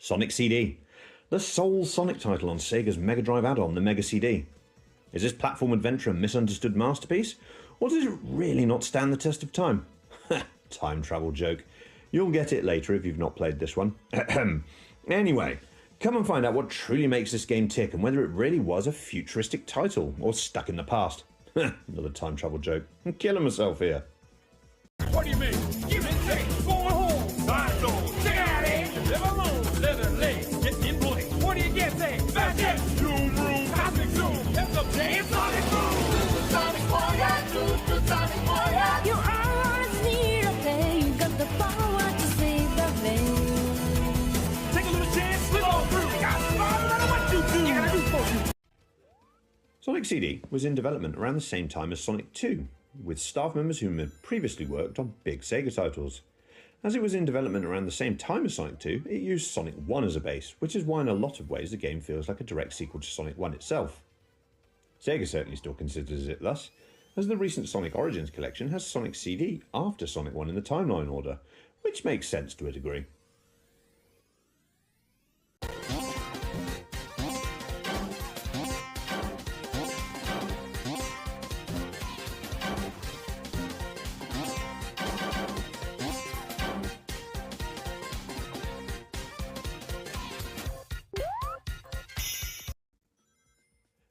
Sonic CD, the sole Sonic title on Sega's Mega Drive add-on, the Mega CD. Is this platform adventure a misunderstood masterpiece, or does it really not stand the test of time? Time travel joke. You'll get it later if you've not played this one. Anyway, come and find out what truly makes this game tick and whether it really was a futuristic title or stuck in the past. Another time travel joke. I'm killing myself here. What do you mean? Give me things, going home, side door, check out it, live alone, leather legs, get in place. What do you get there? Fat jet, zoom room, cosmic zoom, that's a James Sonic boom. Sonic warrior, Sonic warrior. You always need a thing, you got the power to save the day. Take a little chance, slip on through. You got no matter what you do, you gotta do for you. Sonic CD was in development around the same time as Sonic 2, with staff members whom had previously worked on big Sega titles. As it was in development around the same time as Sonic 2, it used Sonic 1 as a base, which is why in a lot of ways the game feels like a direct sequel to Sonic 1 itself. Sega certainly still considers it thus, as the recent Sonic Origins collection has Sonic CD after Sonic 1 in the timeline order, which makes sense to a degree.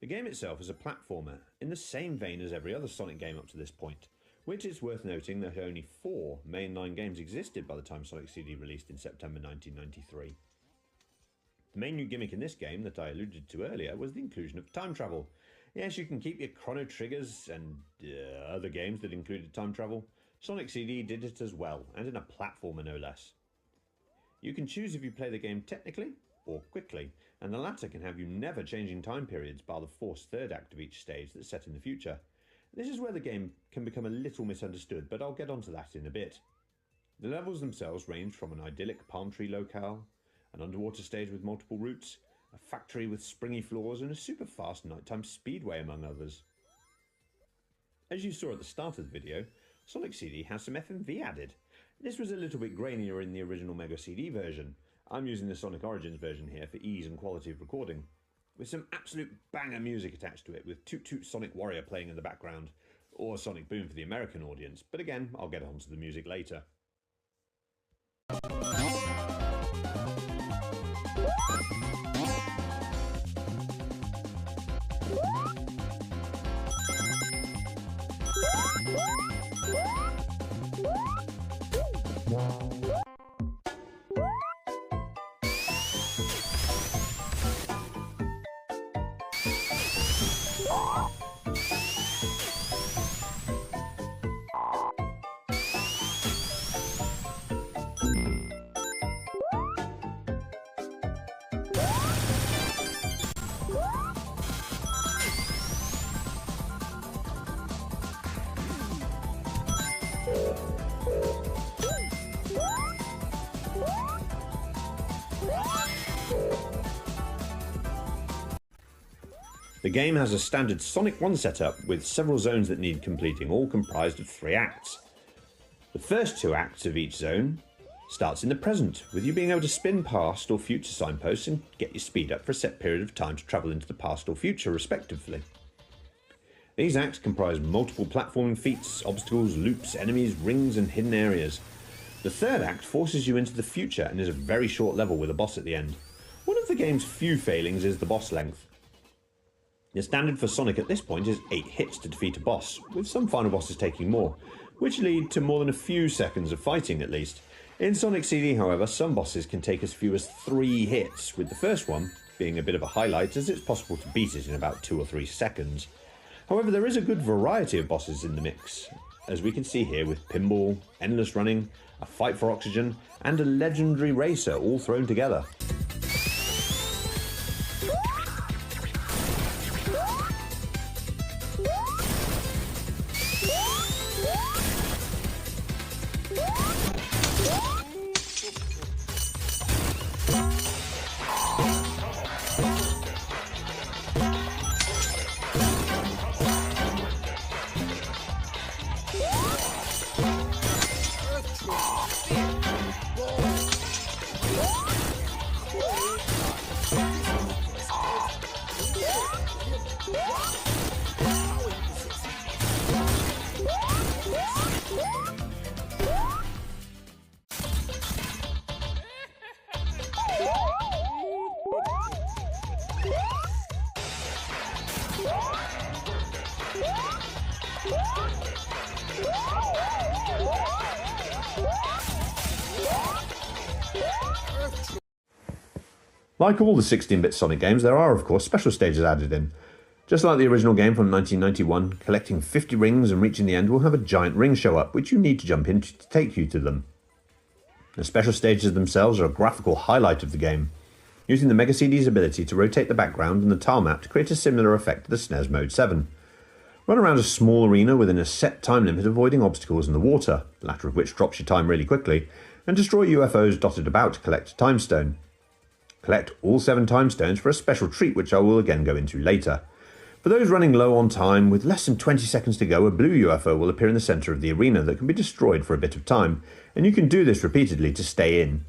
The game itself is a platformer, in the same vein as every other Sonic game up to this point, which it's worth noting that only 4 mainline games existed by the time Sonic CD released in September 1993. The main new gimmick in this game that I alluded to earlier was the inclusion of time travel. Yes, you can keep your Chrono Triggers and other games that included time travel. Sonic CD did it as well, and in a platformer no less. You can choose if you play the game technically or quickly, and the latter can have you never changing time periods bar the forced third act of each stage that's set in the future. This is where the game can become a little misunderstood, but I'll get onto that in a bit. The levels themselves range from an idyllic palm tree locale, an underwater stage with multiple routes, a factory with springy floors, and a super fast nighttime speedway among others. As you saw at the start of the video, Sonic CD has some FMV added. This was a little bit grainier in the original Mega CD version. I'm using the Sonic Origins version here for ease and quality of recording, with some absolute banger music attached to it, with Toot Toot Sonic Warrior playing in the background, or Sonic Boom for the American audience, but again, I'll get onto the music later. The game has a standard Sonic 1 setup with several zones that need completing, all comprised of 3 acts. The first 2 acts of each zone starts in the present, with you being able to spin past or future signposts and get your speed up for a set period of time to travel into the past or future respectively. These acts comprise multiple platforming feats, obstacles, loops, enemies, rings and hidden areas. The third act forces you into the future and is a very short level with a boss at the end. One of the game's few failings is the boss length. The standard for Sonic at this point is 8 hits to defeat a boss, with some final bosses taking more, which lead to more than a few seconds of fighting at least. In Sonic CD, however, some bosses can take as few as 3 hits, with the first one being a bit of a highlight as it's possible to beat it in about 2 or 3 seconds. However, there is a good variety of bosses in the mix, as we can see here with Pinball, Endless Running, a Fight for Oxygen, and a Legendary Racer all thrown together. Like all the 16-bit Sonic games, there are of course special stages added in. Just like the original game from 1991, collecting 50 rings and reaching the end will have a giant ring show up, which you need to jump into to take you to them. The special stages themselves are a graphical highlight of the game, using the Mega CD's ability to rotate the background and the tile map to create a similar effect to the SNES Mode 7. Run around a small arena within a set time limit, avoiding obstacles in the water, the latter of which drops your time really quickly, and destroy UFOs dotted about to collect a time stone. Collect all 7 time stones for a special treat which I will again go into later. For those running low on time, with less than 20 seconds to go, a blue UFO will appear in the centre of the arena that can be destroyed for a bit of time, and you can do this repeatedly to stay in.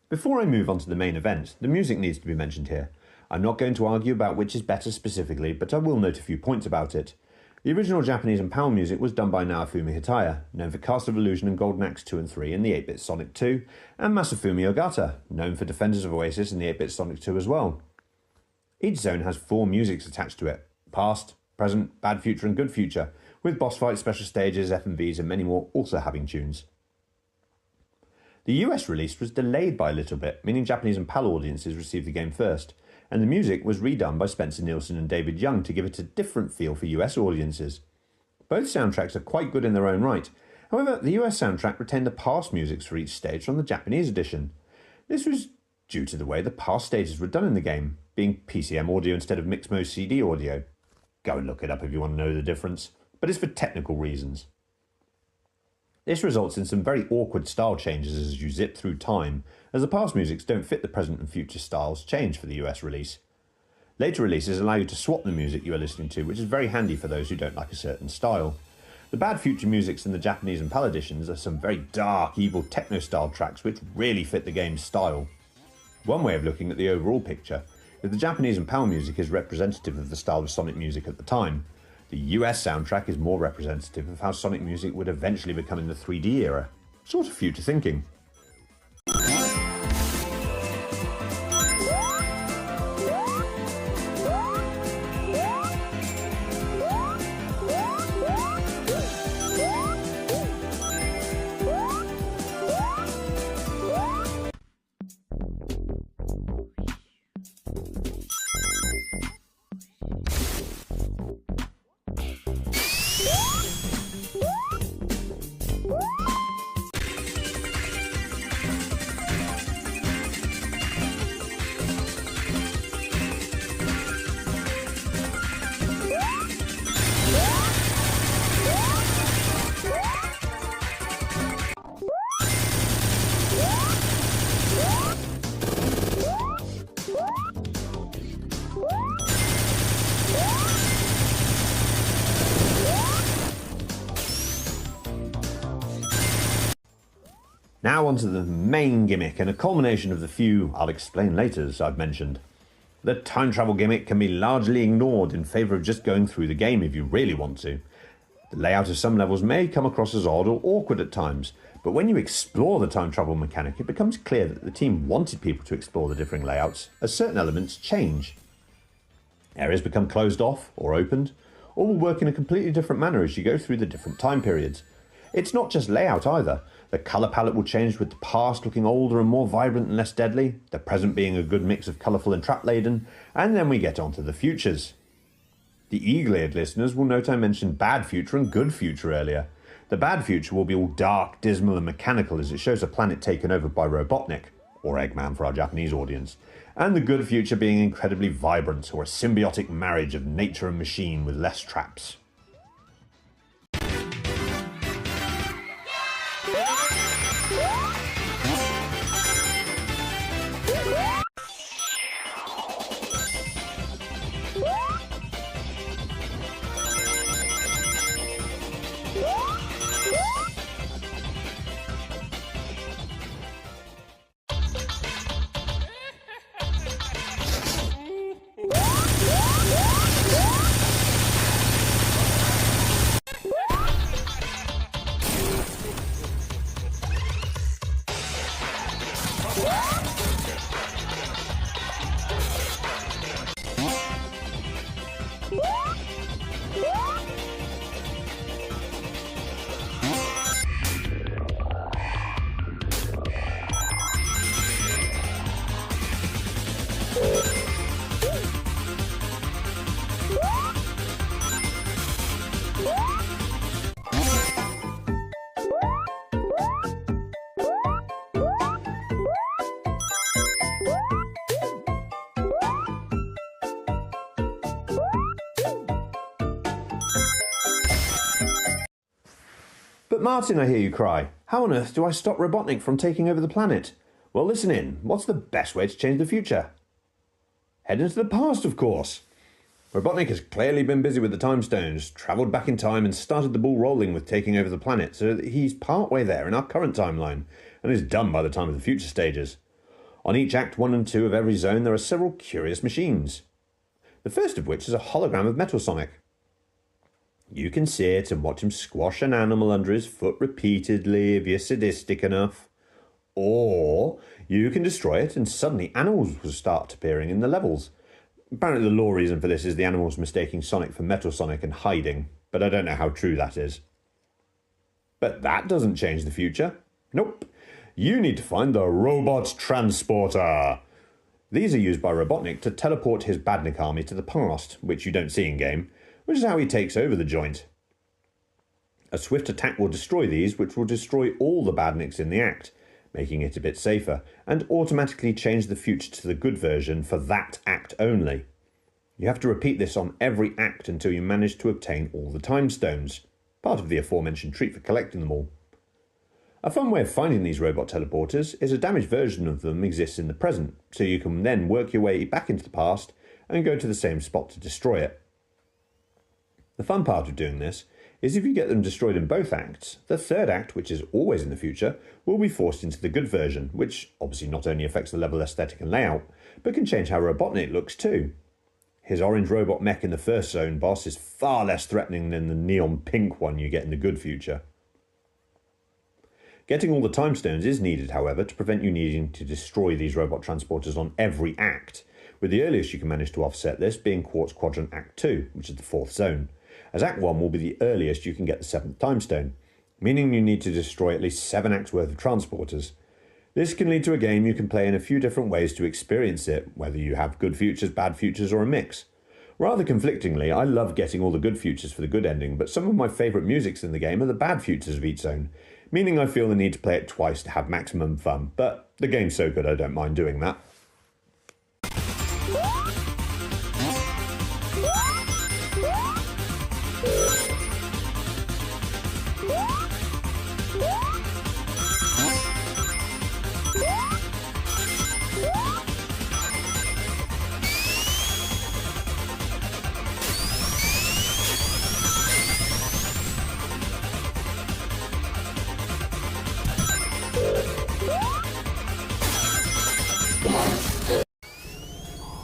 Before I move on to the main event, the music needs to be mentioned here. I'm not going to argue about which is better specifically, but I will note a few points about it. The original Japanese and PAL music was done by Naofumi Hitaya, known for Cast of Illusion and Golden Axe 2 and 3 in the 8-bit Sonic 2, and Masafumi Ogata, known for Defenders of Oasis in the 8-bit Sonic 2 as well. Each zone has 4 musics attached to it: Past, Present, Bad Future and Good Future, with boss fights, special stages, FMVs and many more also having tunes. The US release was delayed by a little bit, meaning Japanese and PAL audiences received the game first, and the music was redone by Spencer Nielsen and David Young to give it a different feel for US audiences. Both soundtracks are quite good in their own right. However, the US soundtrack retained the past musics for each stage from the Japanese edition. This was due to the way the past stages were done in the game, being PCM audio instead of mixed mode CD audio. Go and look it up if you want to know the difference, but it's for technical reasons. This results in some very awkward style changes as you zip through time, as the past musics don't fit the present and future styles changed for the US release. Later releases allow you to swap the music you are listening to, which is very handy for those who don't like a certain style. The Bad Future musics in the Japanese and PAL editions are some very dark, evil techno-style tracks which really fit the game's style. One way of looking at the overall picture is the Japanese and PAL music is representative of the style of Sonic music at the time. The US soundtrack is more representative of how Sonic music would eventually become in the 3D era. Sort of future thinking. Now onto the main gimmick and a culmination of the few I'll explain laters I've mentioned. The time travel gimmick can be largely ignored in favour of just going through the game if you really want to. The layout of some levels may come across as odd or awkward at times, but when you explore the time travel mechanic it becomes clear that the team wanted people to explore the differing layouts as certain elements change. Areas become closed off or opened, or will work in a completely different manner as you go through the different time periods. It's not just layout either. The colour palette will change, with the past looking older and more vibrant and less deadly, the present being a good mix of colourful and trap-laden, and then we get on to the futures. The eagle-eared listeners will note I mentioned Bad Future and Good Future earlier. The Bad Future will be all dark, dismal and mechanical as it shows a planet taken over by Robotnik, or Eggman for our Japanese audience, and the good future being incredibly vibrant, or a symbiotic marriage of nature and machine with less traps. But Martin, I hear you cry, how on earth do I stop Robotnik from taking over the planet? Well, listen in. What's the best way to change the future? Head into the past, of course. Robotnik has clearly been busy with the time stones, travelled back in time and started the ball rolling with taking over the planet, so that he's partway there in our current timeline, and is done by the time of the future stages. On each Act 1 and 2 of every zone there are several curious machines. The first of which is a hologram of Metal Sonic. You can sit and watch him squash an animal under his foot repeatedly if you're sadistic enough. Or you can destroy it and suddenly animals will start appearing in the levels. Apparently the law reason for this is the animals mistaking Sonic for Metal Sonic and hiding, but I don't know how true that is. But that doesn't change the future. Nope. You need to find the Robot Transporter. These are used by Robotnik to teleport his Badnik army to the past, which you don't see in-game, which is how he takes over the joint. A swift attack will destroy these, which will destroy all the Badniks in the act, making it a bit safer, and automatically change the future to the good version for that act only. You have to repeat this on every act until you manage to obtain all the time stones, part of the aforementioned treat for collecting them all. A fun way of finding these robot teleporters is a damaged version of them exists in the present, so you can then work your way back into the past and go to the same spot to destroy it. The fun part of doing this is if you get them destroyed in both acts, the third act, which is always in the future, will be forced into the good version, which obviously not only affects the level aesthetic and layout, but can change how Robotnik looks too. His orange robot mech in the first zone boss is far less threatening than the neon pink one you get in the good future. Getting all the time stones is needed, however, to prevent you needing to destroy these robot transporters on every act, with the earliest you can manage to offset this being Quartz Quadrant Act 2, which is the fourth zone, as Act 1 will be the earliest you can get the 7th time stone, meaning you need to destroy at least 7 acts worth of transporters. This can lead to a game you can play in a few different ways to experience it, whether you have good futures, bad futures, or a mix. Rather conflictingly, I love getting all the good futures for the good ending, but some of my favourite musics in the game are the bad futures of each zone, meaning I feel the need to play it twice to have maximum fun, but the game's so good I don't mind doing that.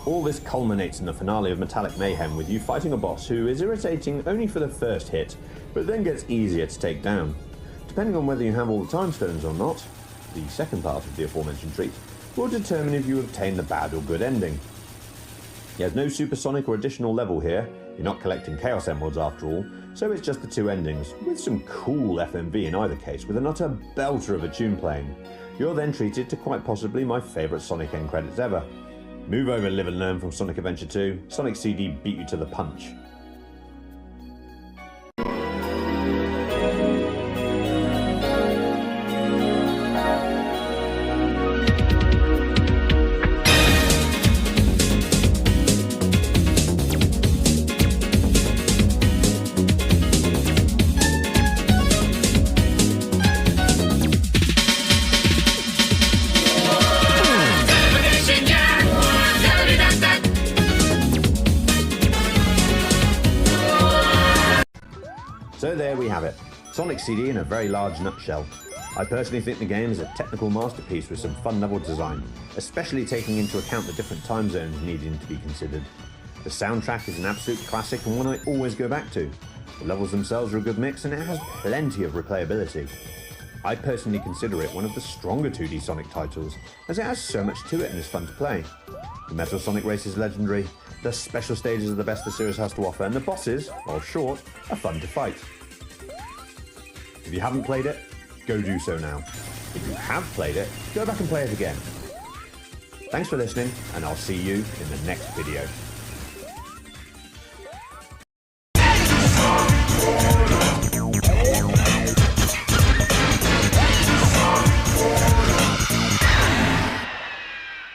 All this culminates in the finale of Metallic Mayhem with you fighting a boss who is irritating only for the first hit, but then gets easier to take down. Depending on whether you have all the time stones or not, the second part of the aforementioned treat will determine if you obtain the bad or good ending. You have no supersonic or additional level here, you're not collecting Chaos Emeralds after all, so it's just the two endings, with some cool FMV in either case, with an utter belter of a tune playing. You're then treated to quite possibly my favourite Sonic end credits ever. Move over, live and learn from Sonic Adventure 2. Sonic CD beat you to the punch. So there we have it, Sonic CD in a very large nutshell. I personally think the game is a technical masterpiece with some fun level design, especially taking into account the different time zones needing to be considered. The soundtrack is an absolute classic and one I always go back to. The levels themselves are a good mix and it has plenty of replayability. I personally consider it one of the stronger 2D Sonic titles, as it has so much to it and is fun to play. The Metal Sonic race is legendary, the special stages are the best the series has to offer, and the bosses, while short, are fun to fight. If you haven't played it, go do so now. If you have played it, go back and play it again. Thanks for listening, and I'll see you in the next video.